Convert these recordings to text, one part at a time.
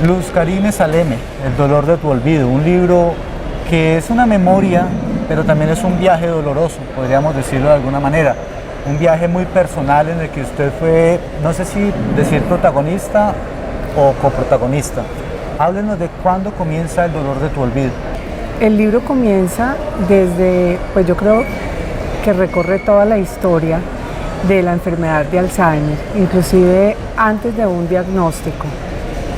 Luz Karime Saleme, El dolor de tu olvido, un libro que es una memoria, pero también es un viaje doloroso, podríamos decirlo de alguna manera. Un viaje muy personal en el que usted fue, no sé si decir protagonista o coprotagonista. Háblenos de cuándo comienza El dolor de tu olvido. El libro comienza desde, pues yo creo que recorre toda la historia de la enfermedad de Alzheimer, inclusive antes de un diagnóstico.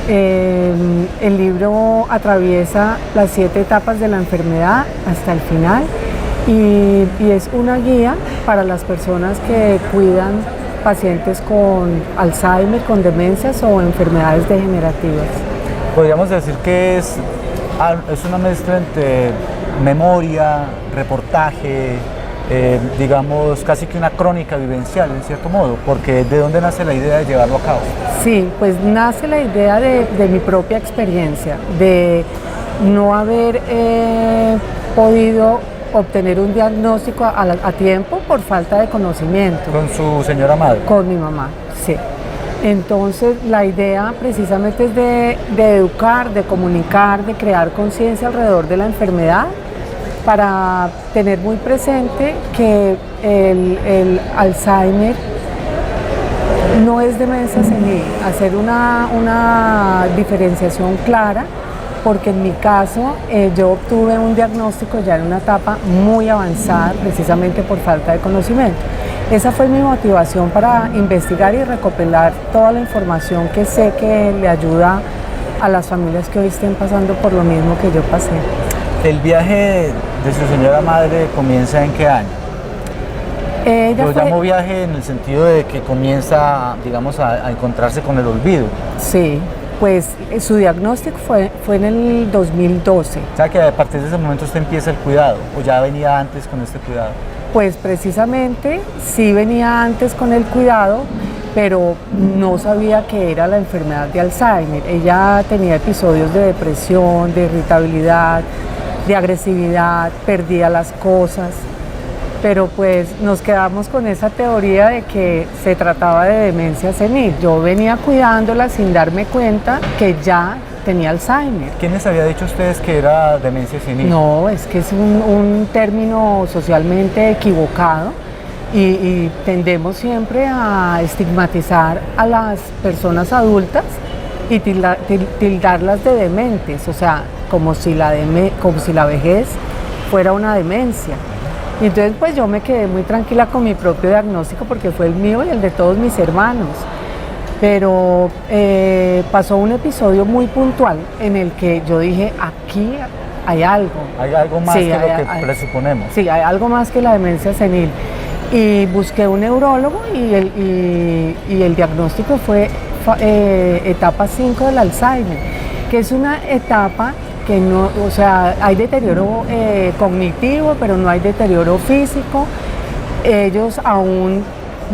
El libro atraviesa las 7 etapas de la enfermedad hasta el final y es una guía para las personas que cuidan pacientes con Alzheimer, con demencias o enfermedades degenerativas. Podríamos decir que es una mezcla entre memoria, reportaje, digamos casi que una crónica vivencial en cierto modo, porque ¿de dónde nace la idea de llevarlo a cabo? Sí, pues nace la idea de mi propia experiencia, de no haber podido obtener un diagnóstico a tiempo por falta de conocimiento. ¿Con su señora madre? Con mi mamá, sí. Entonces la idea precisamente es de educar, de comunicar, de crear conciencia alrededor de la enfermedad para tener muy presente que el Alzheimer no es demencia senil, hacer una diferenciación clara, porque en mi caso yo obtuve un diagnóstico ya en una etapa muy avanzada, precisamente por falta de conocimiento. Esa fue mi motivación para investigar y recopilar toda la información que sé que le ayuda a las familias que hoy estén pasando por lo mismo que yo pasé. ¿El viaje de su señora madre comienza en qué año? Lo llamo viaje en el sentido de que comienza, digamos, a encontrarse con el olvido. Sí, pues su diagnóstico fue en el 2012. O sea que a partir de ese momento usted empieza el cuidado, o ya venía antes con este cuidado. Pues precisamente sí venía antes con el cuidado, pero no sabía que era la enfermedad de Alzheimer. Ella tenía episodios de depresión, de irritabilidad, de agresividad, perdía las cosas, pero pues nos quedamos con esa teoría de que se trataba de demencia senil. Yo venía cuidándola sin darme cuenta que ya tenía Alzheimer. ¿Quién les había dicho a ustedes que era demencia senil? No, es que es un término socialmente equivocado y tendemos siempre a estigmatizar a las personas adultas y tildarlas de dementes, o sea, como si la vejez fuera una demencia. Y entonces pues yo me quedé muy tranquila con mi propio diagnóstico porque fue el mío y el de todos mis hermanos. Pero pasó un episodio muy puntual en el que yo dije, aquí hay algo. Hay algo más que lo que presuponemos. Sí, hay algo más que la demencia senil. Y busqué un neurólogo y el diagnóstico fue etapa 5 del Alzheimer, que es una etapa que no, o sea, hay deterioro cognitivo, pero no hay deterioro físico. Ellos aún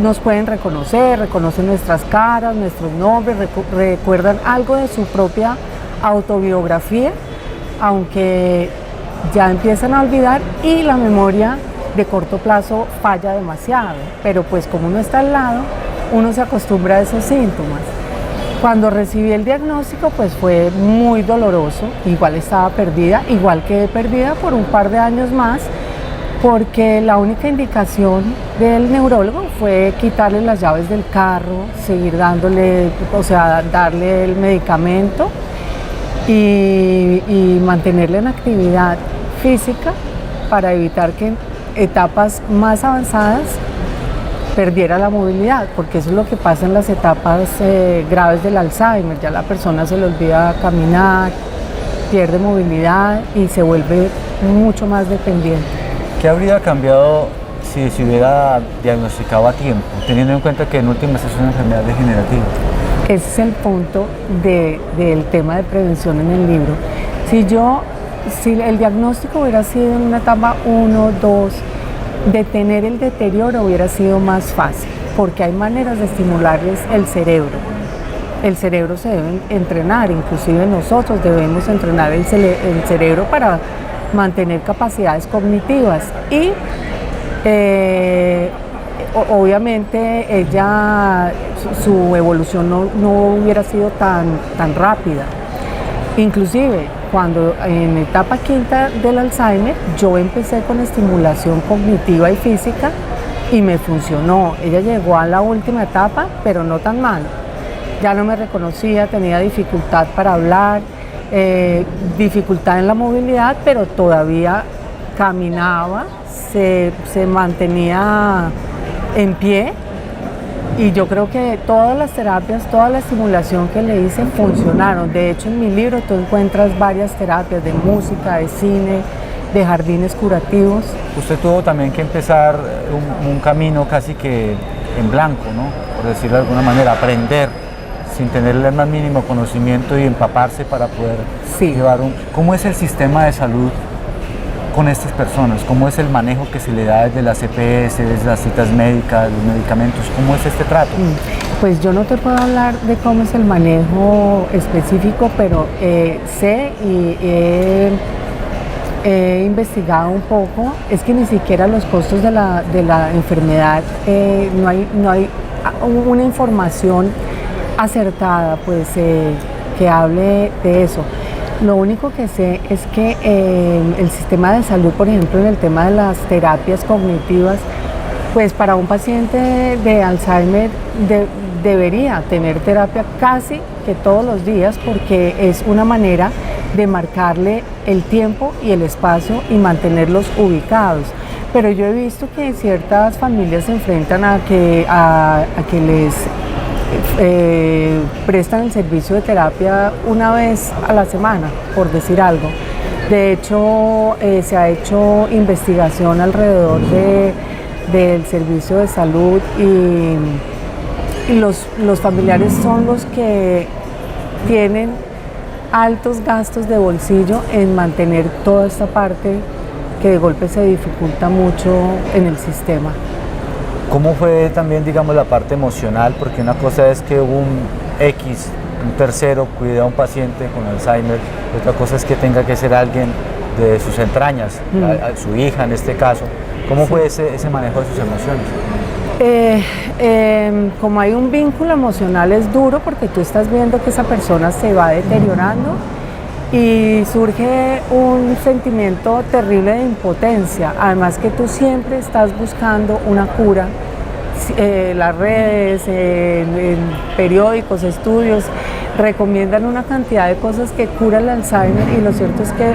nos pueden reconocer, reconocen nuestras caras, nuestros nombres, recuerdan algo de su propia autobiografía, aunque ya empiezan a olvidar y la memoria de corto plazo falla demasiado, pero pues como uno está al lado, uno se acostumbra a esos síntomas. Cuando recibí el diagnóstico pues fue muy doloroso, igual estaba perdida, igual quedé perdida por un par de años más, porque la única indicación del neurólogo fue quitarle las llaves del carro, seguir dándole, o sea, darle el medicamento y mantenerle en actividad física para evitar que en etapas más avanzadas perdiera la movilidad, porque eso es lo que pasa en las etapas graves del Alzheimer. Ya la persona se le olvida caminar, pierde movilidad y se vuelve mucho más dependiente. ¿Qué habría cambiado si se hubiera diagnosticado a tiempo, teniendo en cuenta que en últimas es una enfermedad degenerativa? Ese es el punto del tema de prevención en el libro. Si el diagnóstico hubiera sido en una etapa 1, 2, detener el deterioro hubiera sido más fácil, porque hay maneras de estimularles el cerebro. El cerebro se debe entrenar, inclusive nosotros debemos entrenar el cerebro para mantener capacidades cognitivas y obviamente ella, su evolución no hubiera sido tan rápida. Inclusive, cuando en etapa quinta del Alzheimer, yo empecé con estimulación cognitiva y física y me funcionó. Ella llegó a la última etapa, pero no tan mal. Ya no me reconocía, tenía dificultad para hablar, dificultad en la movilidad, pero todavía caminaba, se mantenía en pie. Y yo creo que todas las terapias, toda la estimulación que le hice funcionaron. De hecho, en mi libro tú encuentras varias terapias de música, de cine, de jardines curativos. Usted tuvo también que empezar un camino casi que en blanco, ¿no? Por decirlo de alguna manera, aprender sin tener el más mínimo conocimiento y empaparse para poder llevar un... ¿Cómo es el sistema de salud con estas personas? ¿Cómo es el manejo que se le da desde las EPS, desde las citas médicas, los medicamentos? ¿Cómo es este trato? Pues yo no te puedo hablar de cómo es el manejo específico, pero sé y he investigado un poco. Es que ni siquiera los costos de la enfermedad, no hay una información acertada pues que hable de eso. Lo único que sé es que el sistema de salud, por ejemplo, en el tema de las terapias cognitivas, pues para un paciente de Alzheimer debería tener terapia casi que todos los días, porque es una manera de marcarle el tiempo y el espacio y mantenerlos ubicados. Pero yo he visto que ciertas familias se enfrentan a que les prestan el servicio de terapia una vez a la semana, por decir algo. De hecho, se ha hecho investigación alrededor del servicio de salud y los familiares son los que tienen altos gastos de bolsillo en mantener toda esta parte que de golpe se dificulta mucho en el sistema. ¿Cómo fue también, digamos, la parte emocional? Porque una cosa es que un tercero cuide a un paciente con Alzheimer, otra cosa es que tenga que ser alguien de sus entrañas, a su hija en este caso. ¿Cómo fue ese manejo de sus emociones? Como hay un vínculo emocional es duro porque tú estás viendo que esa persona se va deteriorando y surge un sentimiento terrible de impotencia, además que tú siempre estás buscando una cura. Las redes, en periódicos, estudios recomiendan una cantidad de cosas que curan el Alzheimer y lo cierto es que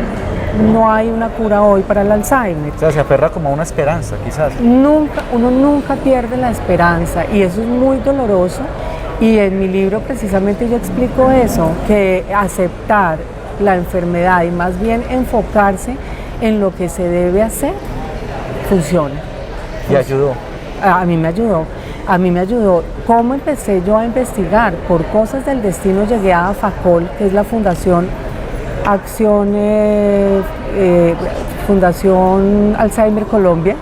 no hay una cura hoy para el Alzheimer. O sea, se aferra como a una esperanza, quizás. Uno nunca pierde la esperanza y eso es muy doloroso y en mi libro precisamente yo explico eso, que aceptar la enfermedad y más bien enfocarse en lo que se debe hacer, funciona. ¿Y ayudó? A mí me ayudó. ¿Cómo empecé yo a investigar? Por cosas del destino llegué a FACOL, que es la Fundación Fundación Alzheimer Colombia,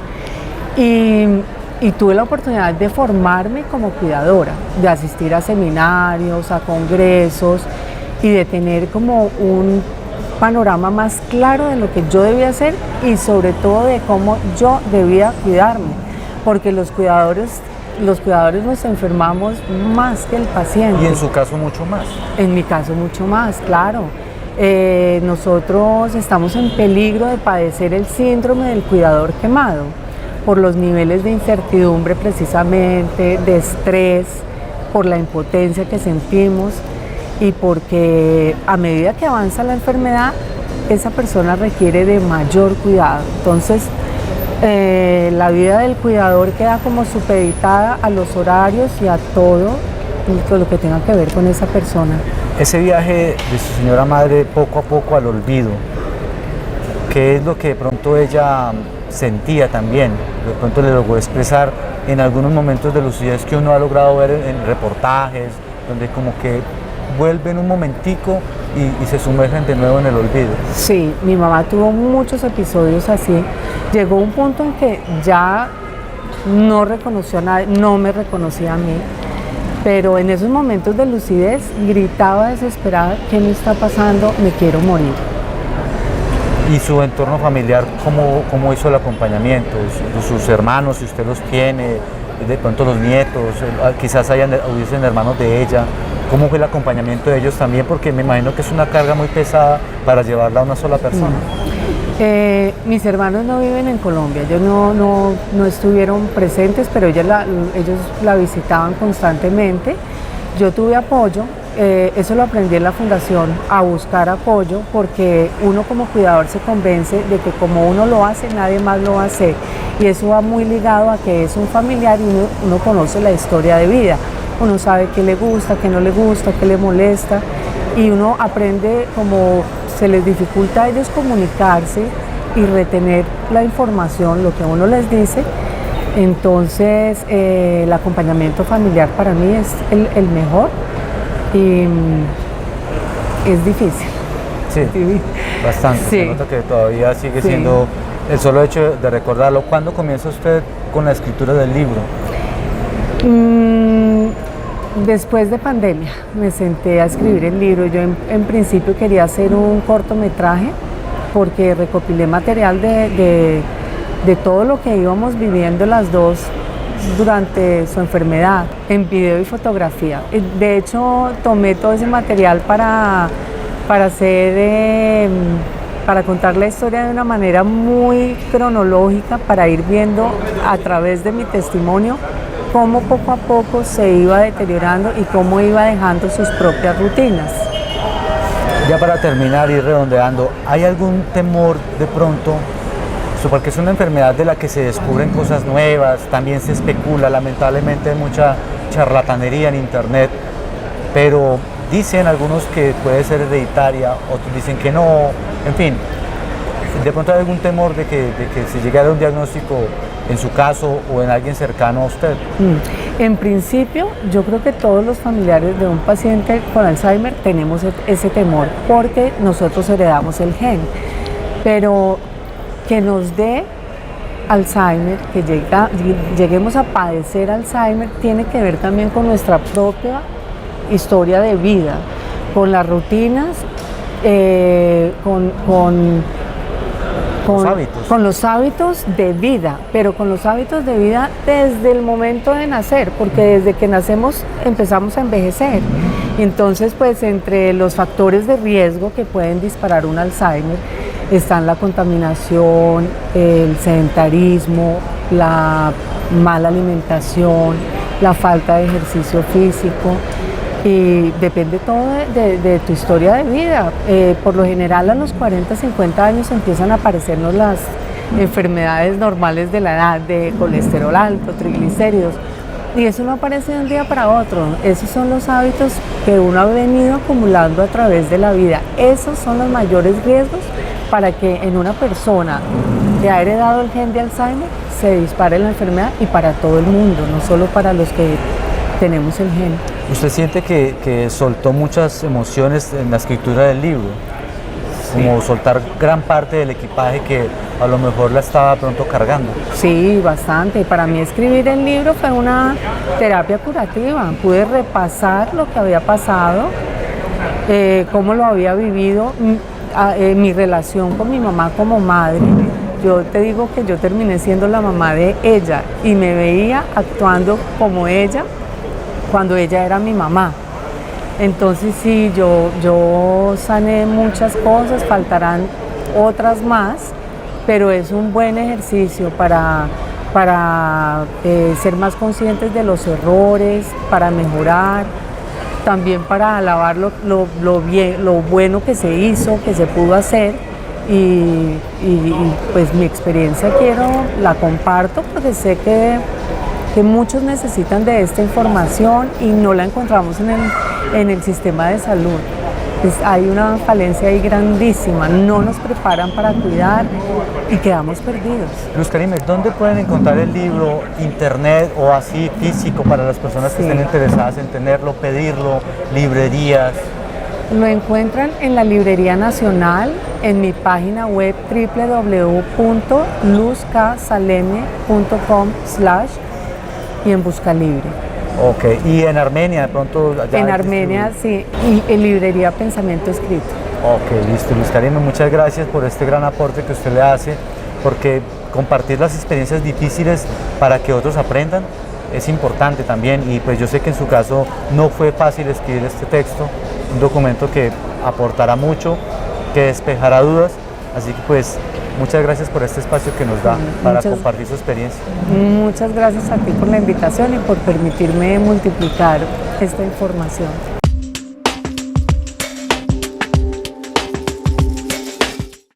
y tuve la oportunidad de formarme como cuidadora, de asistir a seminarios, a congresos y de tener como un panorama más claro de lo que yo debía hacer y sobre todo de cómo yo debía cuidarme, porque los cuidadores nos enfermamos más que el paciente. Y en su caso mucho más. En mi caso mucho más, claro. Nosotros estamos en peligro de padecer el síndrome del cuidador quemado por los niveles de incertidumbre precisamente, de estrés, por la impotencia que sentimos y porque a medida que avanza la enfermedad, esa persona requiere de mayor cuidado. Entonces, la vida del cuidador queda como supeditada a los horarios y a todo lo que tenga que ver con esa persona. Ese viaje de su señora madre poco a poco al olvido, ¿qué es lo que de pronto ella sentía también? De pronto le logró expresar en algunos momentos de lucidez que uno ha logrado ver en reportajes, donde como que vuelven un momentico y se sumergen de nuevo en el olvido. Sí, mi mamá tuvo muchos episodios así. Llegó un punto en que ya no reconoció a nadie, no me reconocía a mí, pero en esos momentos de lucidez gritaba desesperada: ¿qué me está pasando? Me quiero morir. ¿Y su entorno familiar cómo hizo el acompañamiento? ¿Sus hermanos, si usted los tiene, de pronto los nietos, quizás hubiesen hermanos de ella? ¿Cómo fue el acompañamiento de ellos también? Porque me imagino que es una carga muy pesada para llevarla a una sola persona. Mis hermanos no viven en Colombia, ellos no estuvieron presentes, pero ellos la visitaban constantemente. Yo tuve apoyo, eso lo aprendí en la fundación, a buscar apoyo, porque uno como cuidador se convence de que como uno lo hace, nadie más lo va a hacer. Y eso va muy ligado a que es un familiar y uno conoce la historia de vida. Uno sabe qué le gusta, qué no le gusta, qué le molesta, y uno aprende como se les dificulta a ellos comunicarse y retener la información, lo que uno les dice. Entonces el acompañamiento familiar para mí es el mejor y es difícil. Sí, bastante. Sí. Se nota que todavía sigue Sí. siendo el solo hecho de recordarlo. ¿Cuándo comienza usted con la escritura del libro? Después de pandemia me senté a escribir el libro. Yo en principio quería hacer un cortometraje porque recopilé material de todo lo que íbamos viviendo las dos durante su enfermedad, en video y fotografía. De hecho, tomé todo ese material para contar la historia de una manera muy cronológica, para ir viendo a través de mi testimonio cómo poco a poco se iba deteriorando y cómo iba dejando sus propias rutinas. Ya para terminar y redondeando, ¿hay algún temor de pronto? Porque es una enfermedad de la que se descubren cosas nuevas, también se especula, lamentablemente hay mucha charlatanería en internet, pero dicen algunos que puede ser hereditaria, otros dicen que no, en fin, ¿de pronto hay algún temor de que se llegue a dar un diagnóstico en su caso o en alguien cercano a usted? En principio, yo creo que todos los familiares de un paciente con Alzheimer tenemos ese temor porque nosotros heredamos el gen, pero que nos dé Alzheimer, que lleguemos a padecer Alzheimer, tiene que ver también con nuestra propia historia de vida, con las rutinas, con los hábitos de vida, pero con los hábitos de vida desde el momento de nacer, porque desde que nacemos empezamos a envejecer. Y entonces, pues entre los factores de riesgo que pueden disparar un Alzheimer están la contaminación, el sedentarismo, la mala alimentación, la falta de ejercicio físico. Y depende todo de tu historia de vida. Por lo general a los 40, 50 años empiezan a aparecernos las enfermedades normales de la edad, de colesterol alto, triglicéridos, y eso no aparece de un día para otro. Esos son los hábitos que uno ha venido acumulando a través de la vida. Esos son los mayores riesgos para que en una persona que ha heredado el gen de Alzheimer se dispare la enfermedad, y para todo el mundo, no solo para los que tenemos el gen. ¿Usted siente que soltó muchas emociones en la escritura del libro? Sí. Como soltar gran parte del equipaje que a lo mejor la estaba pronto cargando. Sí, bastante. Para mí escribir el libro fue una terapia curativa. Pude repasar lo que había pasado, cómo lo había vivido, mi relación con mi mamá como madre. Yo te digo que yo terminé siendo la mamá de ella y me veía actuando como ella cuando ella era mi mamá. Entonces sí, yo sané muchas cosas, faltarán otras más, pero es un buen ejercicio para ser más conscientes de los errores, para mejorar, también para alabar lo bueno que se hizo, que se pudo hacer, y pues mi experiencia la comparto porque sé que muchos necesitan de esta información y no la encontramos en el sistema de salud. Hay una falencia ahí grandísima, no nos preparan para cuidar y quedamos perdidos. Luz Karime, ¿dónde pueden encontrar el libro? ¿Internet o así físico para las personas que estén interesadas en tenerlo, pedirlo, librerías? Lo encuentran en la Librería Nacional, en mi página web www.luzksaleme.com/ y en Busca Libre. Ok, y en Armenia de pronto... En Armenia, sí, y en Librería Pensamiento Escrito. Ok, listo. Luz Karime, muchas gracias por este gran aporte que usted le hace, porque compartir las experiencias difíciles para que otros aprendan es importante también, y pues yo sé que en su caso no fue fácil escribir este texto, un documento que aportará mucho, que despejará dudas, así que pues muchas gracias por este espacio que nos da para compartir su experiencia. Muchas gracias a ti por la invitación y por permitirme multiplicar esta información.